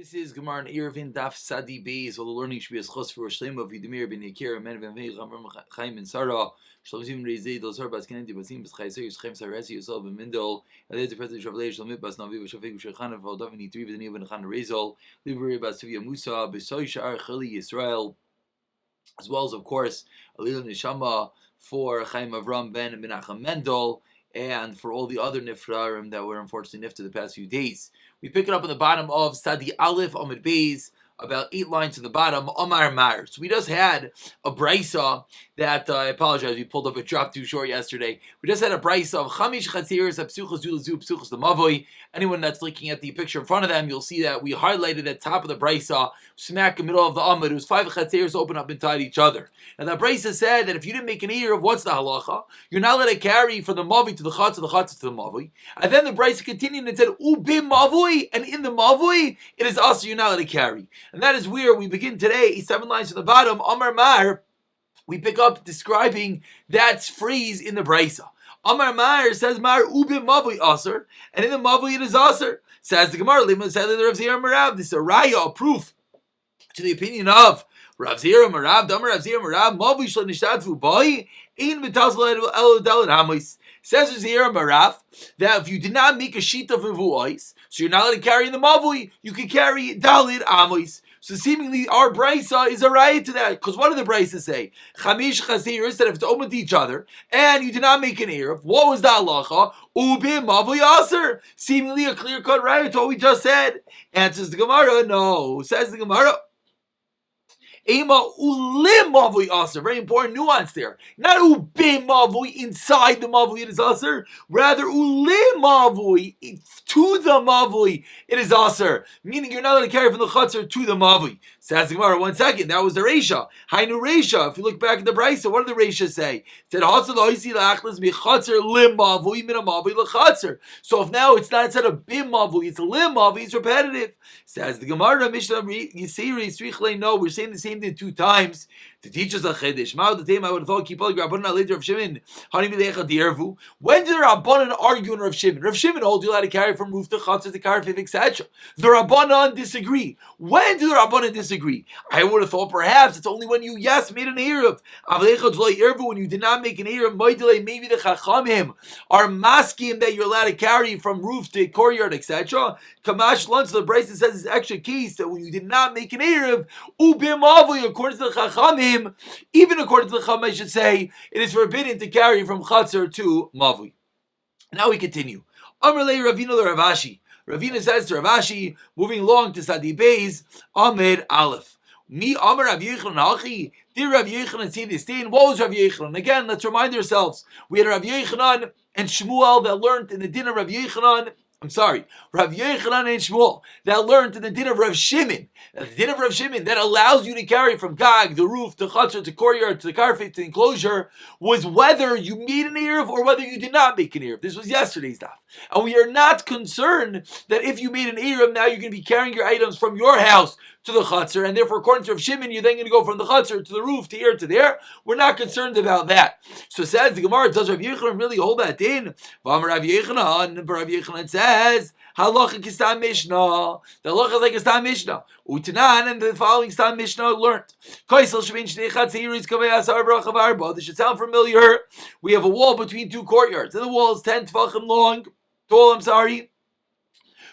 This is Gemara in Eruvin Daf Sadi Beis. All the learning should be as chos for Shlema of Yudimir ben Yakir, Men ben Vei Chamram Chaim ben Sarah. Shalom Zim Reizei Dos Harbas Kenendi Basim Bes Chayser Yischaim Saresi Yosol ben Mindol. Adei the President of Shavlei Shalom Bas Navi B'Shafek B'Shechan V'Al Davin Yitri V'Dani Ben Chan Reizol Libri Bas Tivia Musa B'Soy Sha'ar Chili Yisrael, as well as of course Alil Neshama for Chaim Avram ben Menachem Mendel, and for all the other nifrarim that were unfortunately nifted the past few days. We pick it up on the bottom of Sadi Aleph Amid Beis, about 8 lines to the bottom, Omar Mar. So we just had a brisa that, I apologize, we pulled up, it dropped too short yesterday. We just had a brisa of Chamish Chatziris, Psuchos Zulazu, Psuchos the Mavoi. Anyone that's looking at the picture in front of them, you'll see that we highlighted at top of the brisa, smack in the middle of the Amud, it was 5 Chatziris open up inside each other. And that brisa said that if you didn't make an ear of what's the halacha, you're not allowed to carry from the Mavi to the Chatz, to the Chatz to the Mavi. And then the brisa continued and said, Ubim Mavoi, and in the Mavoi, it is also you're not allowed to carry. And that is where we begin today, 7 lines to the bottom, Amar Mar. We pick up describing that phrase in the Brisa. Amar Mar says, Mar ubim mavui aser, and in the mavui it is aser. Says the Gemara, Lima said that Rav Zira Marav, this is a raya, a proof to the opinion of Rav Zira Marav, Damar Rav Zira Marav, mavui shlo nishtadfu boi, ein mitazal elo dalet hamois. Says Rav Zira Marav, that if you did not make a sheet of mevuois, so you're not allowed to carry in the mavui, you can carry dalit amois. So seemingly our brisa is a riot to that, because what do the brisa say? Chamish chaziris, that if it's open to each other, and you did not make an eruv, what was the halacha? Ubim mavui aser. Seemingly a clear-cut riot to what we just said. Answers the Gemara, no. Says the Gemara, Ema ulim mavui aser. Very important nuance there. Not ubim mavui inside the mavui it is aser. Rather ulim mavui to the mavui it is aser. Meaning you're not allowed to carry from the chutzner to the mavui. Says the Gemara, 1 second. That was the Reisha. Hainu Reisha. If you look back at the Brisa, what did the Reisha say? It said Hatzal loisi lachlas michutzner lim mavui min mavui lechutzner. So if now it's not instead of bim mavui, it's lim mavui. It's repetitive. Says the Gemara, Mishnah Yisiri. No, we're saying the same thing 2 times to teach us a chiddush. I would have thought keep all Rabbanan later of Shimon. When did the Rabbanan argue in Rav Shimon? Rav Shimon holds you allowed to carry from roof to chutzner to karfif, etc. The Rabbanan disagree. When do the Rabbanan disagree? I would have thought perhaps it's only when you made an eruv. When you did not make an eruv, maybe the Chachamim are masking that you're allowed to carry from roof to courtyard, etc. Kamash lunch, the Bryson says it's extra case that when you did not make an eruv, ubim avui, according to the Chachamim, even according to the Chacham, I should say, it is forbidden to carry from Chatzar to Mavui. Now we continue. Amr le Ravina le Ravashi. Ravina says to Ravashi, moving along to Sadi Beis, Amid Aleph. Mi Amr Rav Yochanan Hachi. Did Rav Yochanan see this thing? What was Rav Yochanan? Again, let's remind ourselves. We had Rav Yochanan and Shmuel that learned in the din of Rav Yochanan. Rav Yochanan and Shmuel that learned in the din of Rav Shimon. The din of Rav Shimon that allows you to carry from Gag, the roof, to Chatzar, to courtyard, to the karfet, to the enclosure, was whether you made an eruv or whether you did not make an eruv. This was yesterday's daf. And we are not concerned that if you made an eruv, now you're going to be carrying your items from your house to the Chatzar, and therefore according to Rav Shimon, you're then going to go from the Chatzar to the roof, to here, to there. We're not concerned about that. So says the Gemara, does Rav Yochanan really hold that din? Rav Yochanan says, halacha kistam Mishnah. The halacha is like a stam Mishnah. Utanan, and the following stam Mishnah learned. This should sound familiar. We have a wall between 2 courtyards, and the wall is 10 tefachim tall,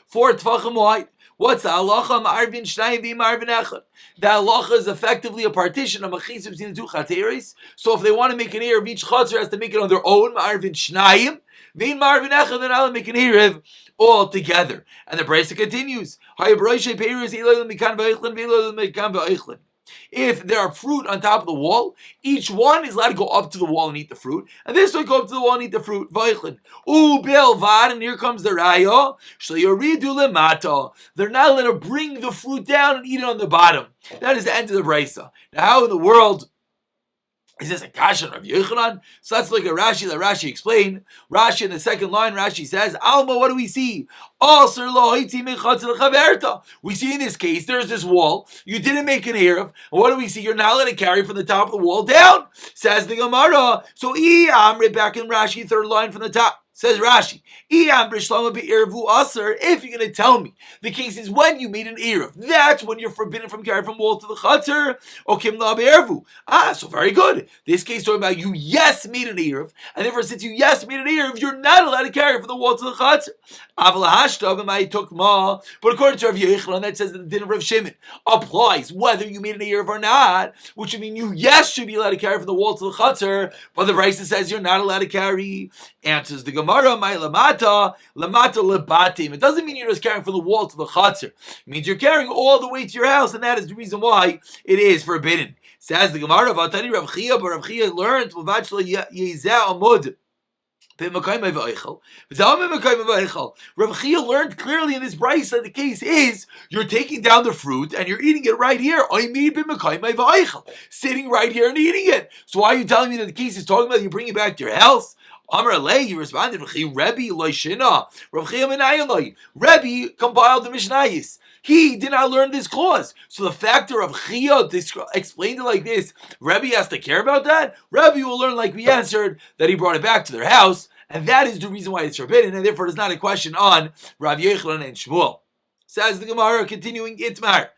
4 tefachim wide. What's the halacha? Ma'arvin shnayim v'ma'arvin echad. The halacha is effectively a partition, a machisa between the 2 chateris. So if they want to make an eruv, each chater has to make it on their own. Ma'arvin shnayim v'ma'arvin echad. They're not to make an eruv all together. And the brisa continues. If there are fruit on top of the wall, each one is allowed to go up to the wall and eat the fruit, and this one go up to the wall and eat the fruit. And here comes the raya. They're not allowed to bring the fruit down and eat it on the bottom. That is the end of the brisa. Now, how in the world is this a kasha of Yochanan? So let's look at Rashi. Let Rashi explain. Rashi in the second line, Rashi says, Alma, what do we see? We see in this case, there's this wall. You didn't make an eruv. And what do we see? You're not allowed to carry from the top of the wall down. Says the Gemara. So, back in Rashi, third line from the top. Says Rashi, if you're going to tell me the case is when you made an Eruv, that's when you're forbidden from carrying from wall to the Chatzar, or Kimla Be'ervu. So very good. This case talking about you made an Eruv, and therefore since you made an Eruv, you're not allowed to carry from the wall to the Chatzar. But according to Rav Yochanan, that says that the din of Rav Shimon applies whether you made an Eruv or not, which would mean you should be allowed to carry from the wall to the Chatzar, but the Brisa says you're not allowed to carry. Answers the Gemara, my lamata lebatim. It doesn't mean you're just carrying from the wall to the chatzar. It means you're carrying all the way to your house, and that is the reason why it is forbidden. Says the Gemara, Vatani Rav Chia, but Rav Chia learned Rav Chia learned clearly in this brayso that the case is you're taking down the fruit and you're eating it right here. Sitting right here and eating it. So why are you telling me that the case is talking about you bringing it back to your house? Amar Alei, he responded, Rebbe Loishina, Rav Chia Menayaloi. Rebbe compiled the Mishnayos. He did not learn this clause. So the factor of Chia explained it like this. Rebbe has to care about that? Rebbe will learn, like we answered, that he brought it back to their house, and that is the reason why it's forbidden, and therefore it's not a question on Rav Yochanan and Shmuel. Says the Gemara, continuing Itmar.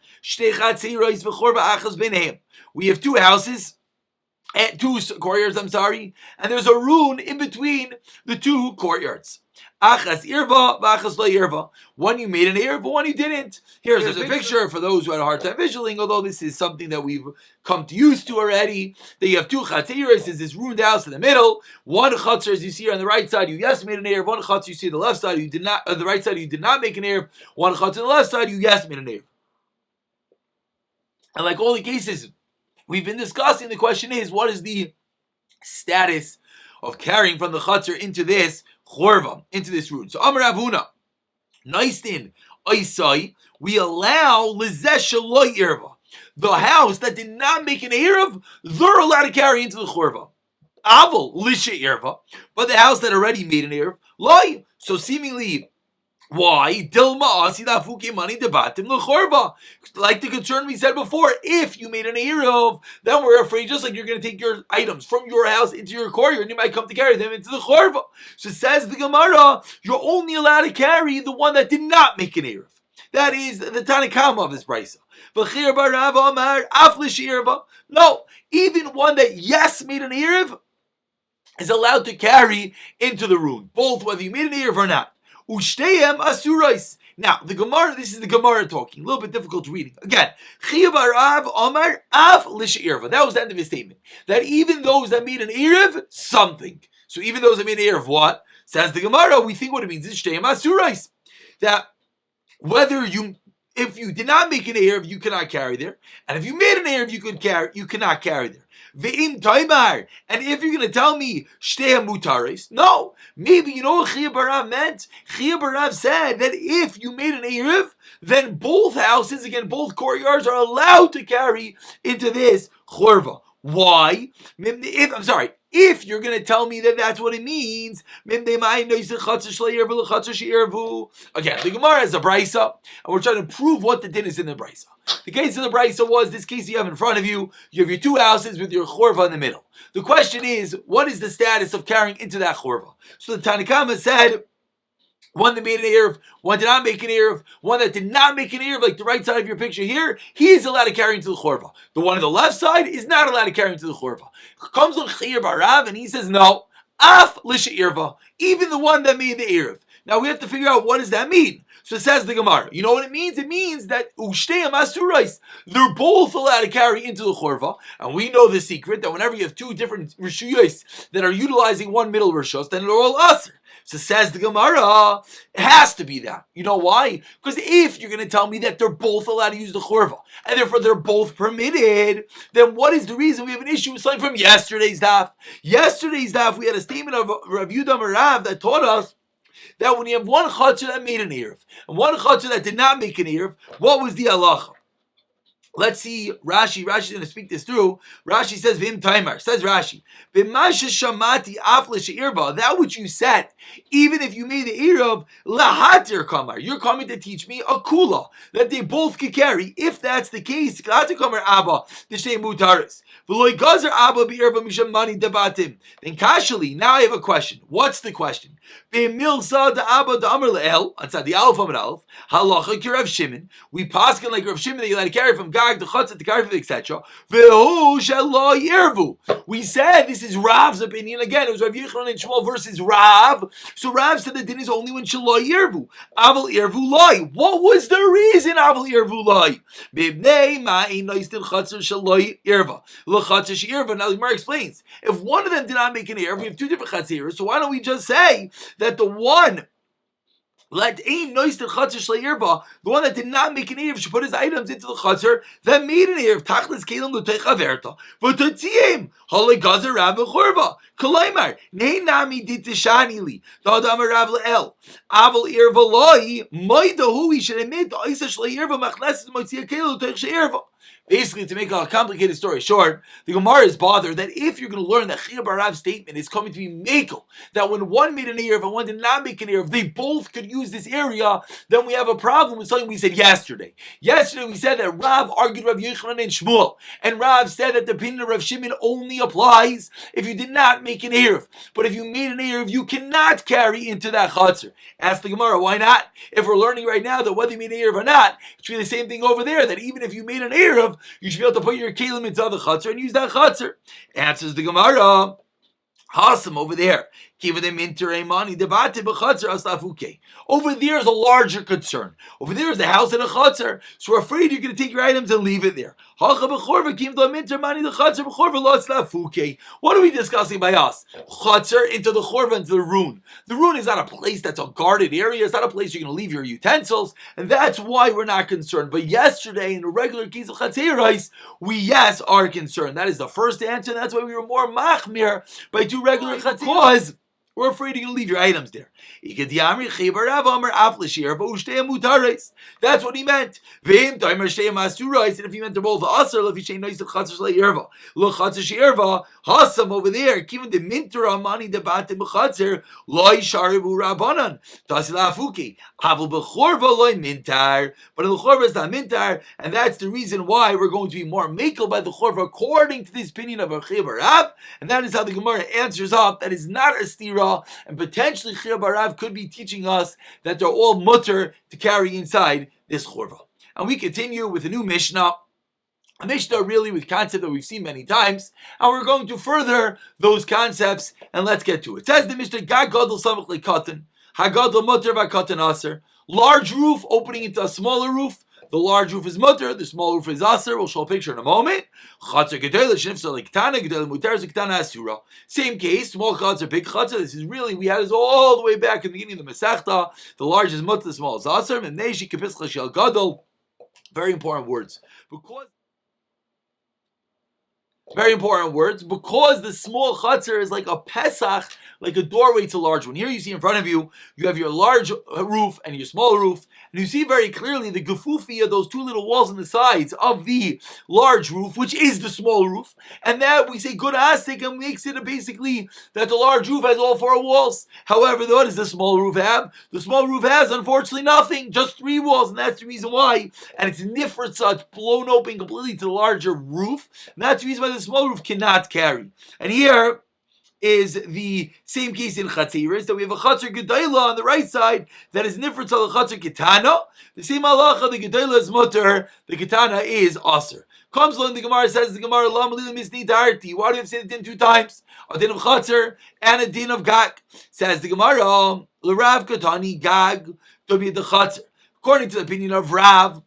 We have two houses, two courtyards, and there's a rune in between the two courtyards. Achas irva, v'achas lo irva. One you made an irva, one you didn't. Here's a picture for those who had a hard time visualizing, although this is something that we've come to used to already. That you have two chatziros, is this ruined house in the middle. One chatzar, as you see here on the right side, you made an irva. One chatzar you see on the left side, you did not. On the right side, you did not make an irva. One chatzar on the left side, you made an irva. And like all the cases we've been discussing, the question is, what is the status of carrying from the chatzar into this chorva, into this root? So Amar Avuna, Naistin Oisai, we allow Lizesh Loy Irva. The house that did not make an Erev, they're allowed to carry into the chorva. Aval Lisha Irva, but the house that already made an Erev, Loy. So seemingly, why? Dilma asidafuki money debatim lechorva. Like the concern we said before, if you made an Erev, then we're afraid just like you're going to take your items from your house into your courtyard, and you might come to carry them into the chorva. So says the Gemara, you're only allowed to carry the one that did not make an Erev. That is the Tanakama of this brayso. V'chir barav amar af l'shirva. No, even one that made an Erev is allowed to carry into the room, both whether you made an Erev or not. Ushteyem asurais. Now, the Gemara, this is the Gemara talking, a little bit difficult reading. Again, Chiyav Arav Omar Af Lishirva. That was the end of his statement. That even those that made an Erev, something. So even those that made an Erev, what? Says the Gemara, we think what it means is Ushteyem asurais. That if you did not make an Erev, you cannot carry there. And if you made an Erev, you cannot carry there. Ve'im taimar. And if you're going to tell me shtei mutaris, no. Maybe you know what Chiya Barav meant? Chiya Barav said that if you made an Erev, then both houses, again, both courtyards are allowed to carry into this chorva. Why? If you're going to tell me that that's what it means, again, the Gemara is a brayso, and we're trying to prove what the din is in the brayso. The case of the brayso was this case you have in front of you. You have your two houses with your chorva in the middle. The question is, what is the status of carrying into that chorva? So the Tanakama said, one that made an Erev, one did not make an Erev, one that did not make an Erev, like the right side of your picture here, he is allowed to carry into the chorva. The one on the left side is not allowed to carry into the chorva. Comes on Chiya Barav and he says, no, Af Lisha Irva, even the one that made the Erev. Now we have to figure out what does that mean. So it says the Gemara. You know what it means? It means that Ushteyam Asurais, they're both allowed to carry into the chorva, and we know the secret that whenever you have two different rishuyos that are utilizing one middle rishos, then they're all asur. So says the Gemara, it has to be that. You know why? Because if you're going to tell me that they're both allowed to use the chorva, and therefore they're both permitted, then what is the reason we have an issue with something from yesterday's daf? Yesterday's daf, we had a statement of Rav Yudah Marav that taught us that when you have one chatzar that made an Erev, and one chatzar that did not make an Erev, what was the halacha? Let's see Rashi. Rashi's going to speak this through. Rashi says, "Vim timer." Says Rashi, "B'masha shamati afle she'irba." That which you said, even if you made the ear of lahatir kamar, you're coming to teach me a kula that they both could carry. If that's the case, lahatir kamar abba the shtei mutaris. V'loy gazer abba be'irba misham mani debatim. Then kashali. Now I have a question. What's the question? B'milsa da abba da amar le'el. Ansad the alf amar alf. Halacha kirav Shimon. We paskin like Rav Shimon that you let it carry from Gag to Chatzah to Karfiv, etc. Vehu shelo yirvu. We said this is Rav's opinion. Again, it was Rav Yochanan and Shmuel versus Rav. So Rav said the din is only when shelo yirvu. Aval yirvu loy. What was the reason Aval yirvu loy? Bibnei ma'in noistin Chatzah shelo yirva. L'Chatzah she'irva. Now the Gemara explains. If one of them did not make an ear, we have two different Chatzahs. So why don't we just say that the one the one that did not make an erev should put his items into the chatzar that made an erev. Tachlis kelim l'teichaverta v'totziim halei gazer rav v'chorva kolaymar nei nami ditishani li da'adam rav le'el aval erev aloi moidahu. He should admit the oisa shlei erva machneses motzia kelim l'teich she'erva. Basically, to make a complicated story short, the Gemara is bothered that if you're going to learn that Chiyah Barav's statement is coming to be makel, that when one made an erev and one did not make an erev, they both could use this area, then we have a problem with something we said yesterday. Yesterday we said that Rav argued Rav Yochanan and Shmuel, and Rav said that the opinion of Rav Shimon only applies if you did not make an erev. But if you made an erev, you cannot carry into that chatzar. Ask the Gemara, why not? If we're learning right now that whether you made an erev or not, it should be the same thing over there, that even if you made an erev, you should be able to put your kelim into the chatzar and use that chatzar. Answers the Gemara. Hasam over there. Over there is a larger concern. Over there is the house and a chatzar. So we're afraid you're going to take your items and leave it there. What are we discussing by us? Chatzar into the chorva, into the rune. The rune is not a place that's a guarded area. It's not a place you're going to leave your utensils. And that's why we're not concerned. But yesterday, in a regular case of chatzerais, we, yes, are concerned. That is the first answer. That's why we were more machmir by two regular chatzerais. We're afraid you're going to leave your items there. That's what he meant. And if he meant they're both asr, hasam over there, even the minter amani debatim b'chatzer loy sharibu rabbanan tasilafuki havel b'chorva loy mintar. But in the chorva it's not mintar, and that's the reason why we're going to be more makel by the chorva according to this opinion of Chiyah Barav, and that is how the Gemara answers up. That is not a stira. And potentially Chiyah Barav could be teaching us that they're all mutter to carry inside this chorva. And we continue with a new Mishnah. A Mishnah really with concept that we've seen many times. And we're going to further those concepts. And let's get to it. It says the Mishnah, Gag Gadol Samach Lekatan, Hagadol Mutter Vakatan Aser. Large roof opening into a smaller roof. The large roof is mutter, the small roof is aser. We'll show a picture in a moment. Same case, small chatzar, big chatzar. This is really, we had this all the way back in the beginning of the Masechta. The large is mutter, the small is aser. Very important words. Very important words, because the small chutzner is like a pesach, like a doorway to a large one. Here you see in front of you, you have your large roof and your small roof, and you see very clearly the gefufi of those two little walls on the sides of the large roof, which is the small roof, and that we say good asik and makes it basically that the large roof has all four walls. However, what does the small roof have? The small roof has, unfortunately, nothing, just three walls, and that's the reason why, and it's nifritza, it's blown open completely to the larger roof, and that's the reason why the small roof cannot carry. And here is the same case in Chatziris, that we have a Chatzar Gedayla on the right side that is nifritz al Chatzar Ketana. The same halacha, the Gedayla is mutter, the Ketana is aser. Comes along, the Gemara says, the Gemara, Lam Lila Misni Darti. Why do you have to say the din two times? A din of Chatzar and a din of Gag. Says the Gemara, L'Rav Katani Gag, to be the Chatzar. According to the opinion of Rav,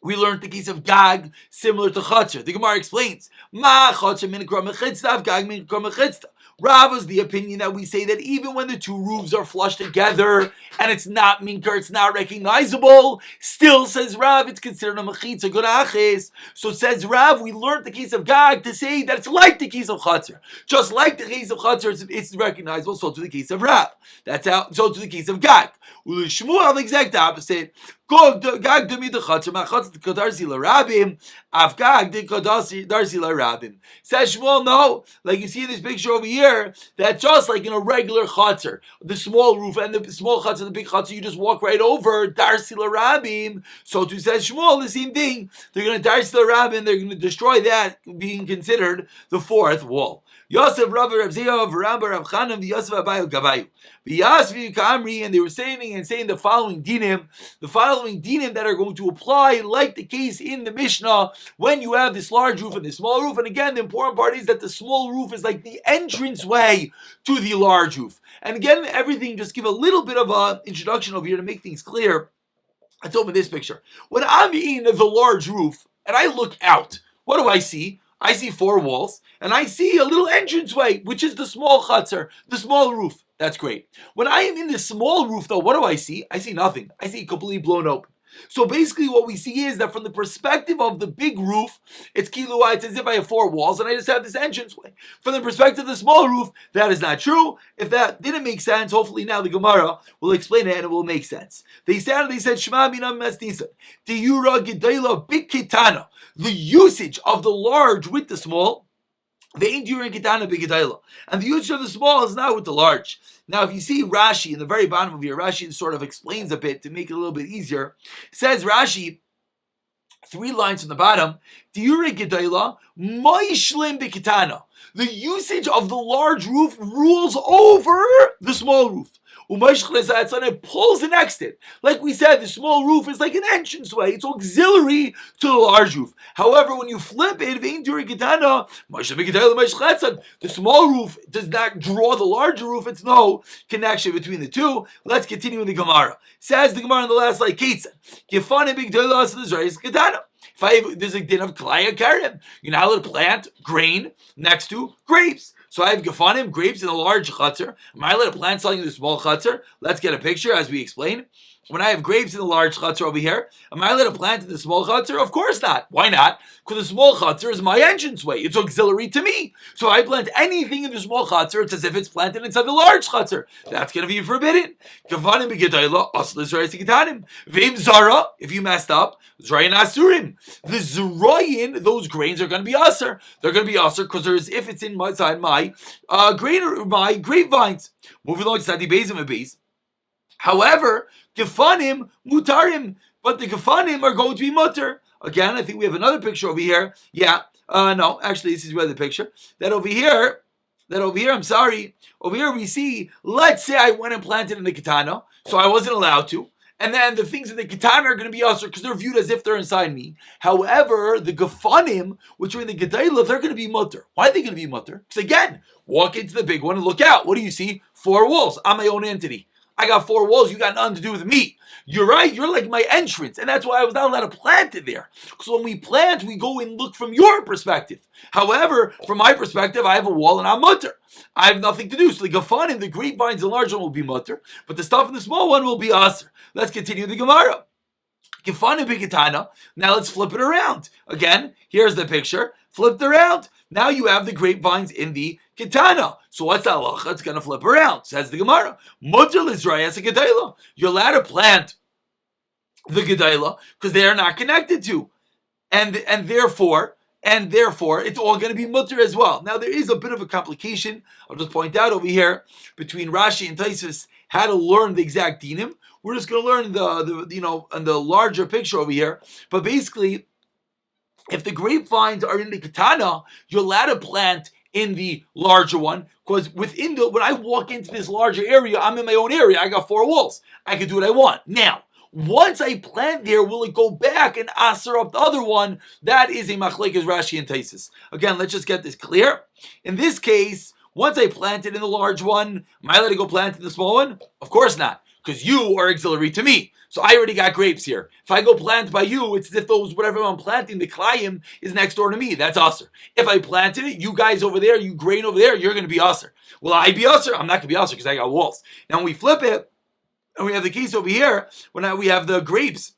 we learned the case of Gag similar to Chatzar. The Gemara explains, Ma Chatzar min kram mechitzta, Gag min kram mechitzta. Rav is the opinion that we say that even when the two roofs are flushed together and it's not minker, it's not recognizable, still says Rav, it's considered a mechitza gunaches. So says Rav, we learned the case of Gag to say that it's like the case of Chatzar. Just like the case of Chatzar, it's recognizable, so to the case of Rav. That's how, so to the case of Gag. Shmuel, the exact opposite. Gag demi the Chatzar, machatz the kadarsi larabim, avgag the kadarsi larabim. Says Shmuel, no, like you see in this picture over here, that just like in a regular Chatzar, the small roof and the small Chatzar, the big Chatzar, you just walk right over, darsi larabim. So to says Shmuel, the same thing. They're going to darsi larabim, they're going to destroy that, being considered the fourth wall. Yosef, Rav Ziyah, Rambam, Rav Chanan, Yosef Abayu Gabayu. V'yasvi Kamri, and they were saying the following dinim that are going to apply, like the case in the Mishnah, when you have this large roof and this small roof. And again, the important part is that the small roof is like the entrance way to the large roof. And again, everything, just give a little bit of an introduction over here to make things clear. Let's open this picture. When I'm in the large roof and I look out, what do I see? I see four walls, and I see a little entranceway, which is the small chutzner, the small roof. That's great. When I am in the small roof, though, what do I see? I see nothing. I see completely blown open. So basically what we see is that from the perspective of the big roof, it's kilua, it's as if I have four walls and I just have this entranceway. From the perspective of the small roof, that is not true. If that didn't make sense, hopefully now the Gemara will explain it and it will make sense. They said, Shema minam mesnisa, Tiyura gedayla big kitana. The usage of the large with the small, and the usage of the small is not with the large. Now, if you see Rashi in the very bottom of here, Rashi sort of explains a bit to make it a little bit easier. Says Rashi, 3 lines from the bottom, the usage of the large roof rules over the small roof. And it pulls next it. Like we said, the small roof is like an entranceway. It's auxiliary to the large roof. However, when you flip it, the small roof does not draw the larger roof. It's no connection between the two. Let's continue in the Gemara. Says the Gemara in the last slide, there's a din of klaya karim. You're not allowed to plant grain next to grapes. So I have gefanim, grapes in a large chutzner. Am I allowed to plant something in the small chutzner? Let's get a picture as we explain. When I have grapes in the large chutzner over here, am I allowed to plant in the small chutzner? Of course not. Why not? Because the small chutzner is my entranceway. It's auxiliary to me. So if I plant anything in the small chutzner, it's as if it's planted inside the large chutzner. That's going to be forbidden. If you messed up, Zrayin Asurim. The Zrayin, those grains are going to be Asur. They're going to be Asur because there's if it's inside my grapevines. Moving along to Sadi Bezim and Bez. However, Gefanim Mutarim, but the Gefanim are going to be mutter. Again, I think we have another picture over here. Yeah, no, actually, this is where the picture. Over here, I'm sorry. Over here we see, let's say I went and planted in the Ketana, so I wasn't allowed to. And then the things in the Ketana are going to be Asur because they're viewed as if they're inside me. However, the Gefanim, which are in the Gedailah, they're going to be mutter. Why are they going to be mutter? Because again, walk into the big one and look out. What do you see? 4 walls. I'm my own entity. I got 4 walls, you got nothing to do with me. You're right, you're like my entrance. And that's why I was not allowed to plant it there. Because when we plant, we go and look from your perspective. However, from my perspective, I have a wall and I'm mutter. I have nothing to do. So the Gefanim, the grapevines, the large one will be mutter. But the stuff in the small one will be Asur. Let's continue the Gemara. Gefanim b'Ketana. Now let's flip it around. Again, here's the picture. Flipped around. Now you have the grapevines in the Ketana. So what's that halacha? It's going to flip around. Says the Gemara. Mutter l'Israyas a Gedailah. You're allowed to plant the Gedailah because they are not connected to. And therefore, it's all going to be mutter as well. Now there is a bit of a complication. I'll just point out over here between Rashi and Taisus how to learn the exact dinim. We're just going to learn the larger picture over here. But basically, if the grapevines are in the Ketana, you're allowed to plant in the larger one, because when I walk into this larger area, I'm in my own area. I got 4 walls. I can do what I want. Now, once I plant there, will it go back and Asur up the other one? That is a machlekes Rashi and Taisus. Again, let's just get this clear. In this case, once I planted in the large one, am I allowed to go plant in the small one? Of course not. because you are auxiliary to me. So I already got grapes here. If I go plant by you, it's as if those whatever I'm planting, the klayim, is next door to me. That's usher. If I planted it, you guys over there, you grain over there, you're going to be usher. Will I be usher? I'm not going to be usher because I got walls. Now when we flip it, and we have the case over here, when we have the grapes,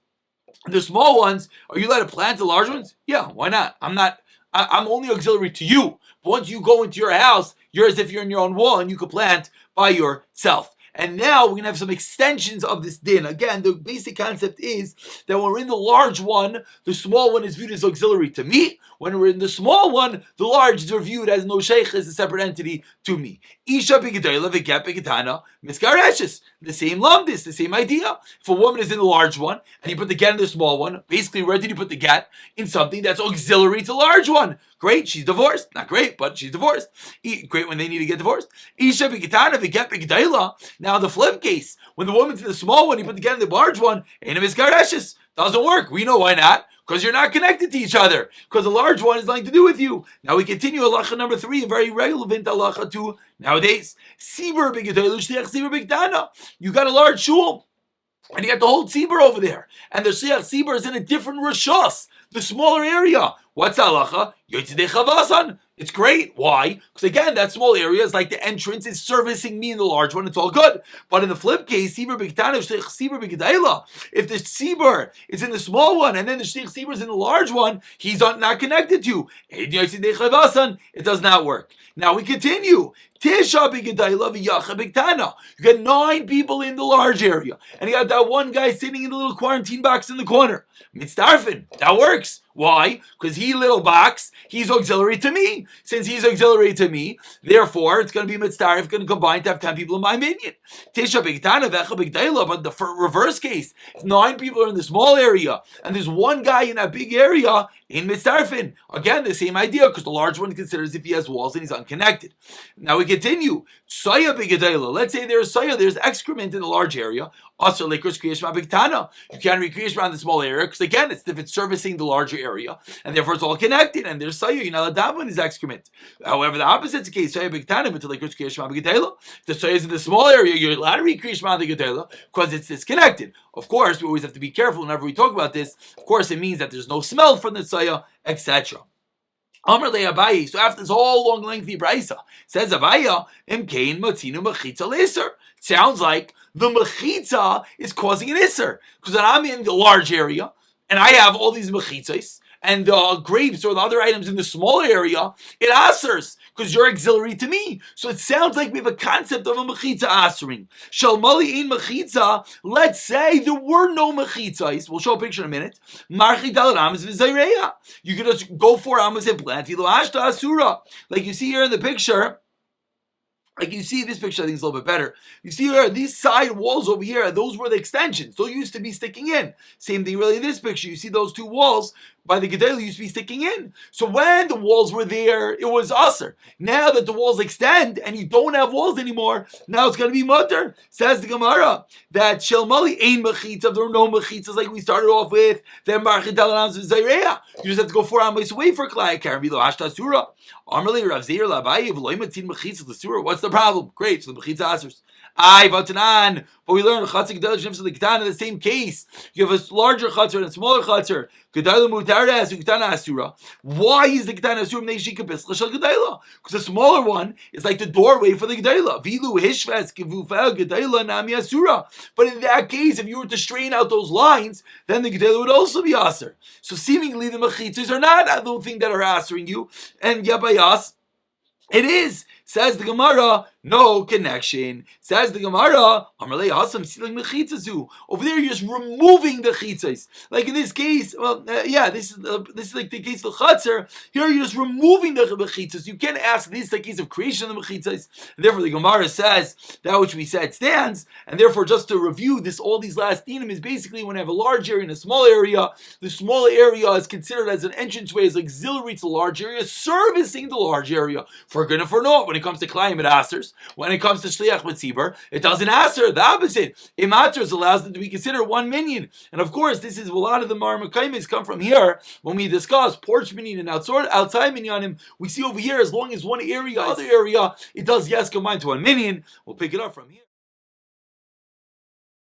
the small ones, are you allowed to plant the large ones? Yeah, why not? I'm only auxiliary to you. But once you go into your house, you're as if you're in your own wall and you could plant by yourself. And now we're going to have some extensions of this din. Again, the basic concept is that when we're in the large one, the small one is viewed as auxiliary to me. When we're in the small one, the large is viewed as no sheikh, as a separate entity to me. Isha b'gedayla v'get b'getana miskareshes. The same lumdis, the same idea. If a woman is in the large one and you put the get in the small one, basically where did you put the get? In something that's auxiliary to the large one. Great, she's divorced. Not great, but she's divorced. Great when they need to get divorced. Isha b'getana v'get b'gedayla. Now the flip case, when the woman's in the small one, you put the get in the large one, ain't a miskareshes. Doesn't work. We know why not. Because you're not connected to each other. Because the large one has nothing to do with you. Now we continue halacha number 3, a very relevant halacha to nowadays. Sibur b'gedayla shliach sibur b'gedana. You got a large shul, and you got the whole tzibur over there. And the shliach tzibur is in a different rishos, the smaller area. What's halacha? Yotzidei chavasan. It's great. Why? Because again, that small area is like the entrance is servicing me in the large one. It's all good. But in the flip case, if the tzibur is in the small one and then the shlich tzibur is in the large one, he's not connected to. It does not work. Now we continue. You got 9 people in the large area, and you got that one guy sitting in the little quarantine box in the corner. Mitzdarfin. That works. Why? Because little box, he's auxiliary to me. Since he's auxiliary to me, therefore it's going to be mitzdarif, going to combine to have 10 people in my minion. But the reverse case, if 9 people are in the small area and there's one guy in that big area, in mitzdarfin. Again, the same idea, because the large one considers if he has walls and he's unconnected. Now we continue. Soya b'gedayla. Let's say there's excrement in the large area. Also, likros kriyash ma'bigtana. You can't recreate around the small area because again, it's if it's servicing the larger area, and therefore it's all connected. And there's soya. You're not allowed to his excrement. However, the opposite is the case. Soya b'gtana until likros kriyash ma'bigtana. The soya is in the small area. You're allowed to recreate ma'bigtana because it's disconnected. Of course, we always have to be careful whenever we talk about this. Of course, it means that there's no smell from the soya, etc. Amr le Abaye. So after this whole long, lengthy brisa, says Abaye, Imkain matzinu mechitza l'isser. Sounds like the mechitza is causing an isser. Because when I'm in the large area, and I have all these mechitzas, and the grapes or the other items in the small area, it asers, because you're auxiliary to me. So it sounds like we have a concept of a mechitza asering. Shalmali in mechitza, let's say there were no mechitzas. We'll show a picture in a minute. Marchi dal ramas v'zayreya. You can just go 4 amas and plant. Asura. Like you see here in the picture, like you see this picture, I think it's a little bit better. You see here, these side walls over here, those were the extensions. Those used to be sticking in. Same thing really in this picture. You see those 2 walls by the Gedela used to be sticking in. So when the walls were there, it was usher. Now that the walls extend and you don't have walls anymore, now it's going to be mutter. Says the Gemara that Shelmali ain't mechitza. There are no mechitzas like we started off with. Then Marchid Dalanams Zayreya. You just have to go 4 amas away for Klai Karam Vilo Hashta Surah. Amarli Rav Zir Labai Vloimatin Mechitza the Surah. What's the problem? Great, so the mechitza asers. Vatanan. But we learn Chatzik Gedel Shnefs the Ketana in the same case. You have a larger Chatzar and a smaller Chatzar. Gedela Mutarda as Ketana Asura. Why is the Ketana Asura Neshika Pisla Shal Gedela? Because the smaller one is like the doorway for the Gedela. Vilu Hishvas Kivufa Gedela Nami Asura. But in that case, if you were to strain out those lines, then the Gedela would also be Aser. So seemingly the Mechitzas are not the thing that are Asering you. And Yabayas, it is. Says the Gemara, no connection. Says the Gemara, Amarlei Hasam Siling Mechitzazu. Over there, you're just removing the chitzas. Like in this case, this is like the case of the Chatzar. Here, you're just removing the mechitzas. You can't ask this is the case of creation of the mechitzas. And therefore, the Gemara says that which we said stands. And therefore, just to review this, all these last dinim is basically when I have a large area and a small area. The small area is considered as an entranceway, as auxiliary to the large area, servicing the large area for good and for naught. When it comes to Klayim, it asers. When it comes to Shliach B'tzibur, it doesn't aser. The opposite. Imaters allows them to be considered one minion. And of course, this is a lot of the Marmakaimis come from here. When we discuss porch minion and outside minyanim, we see over here, as long as one area, other area, it does yes combine to one minion. We'll pick it up from here.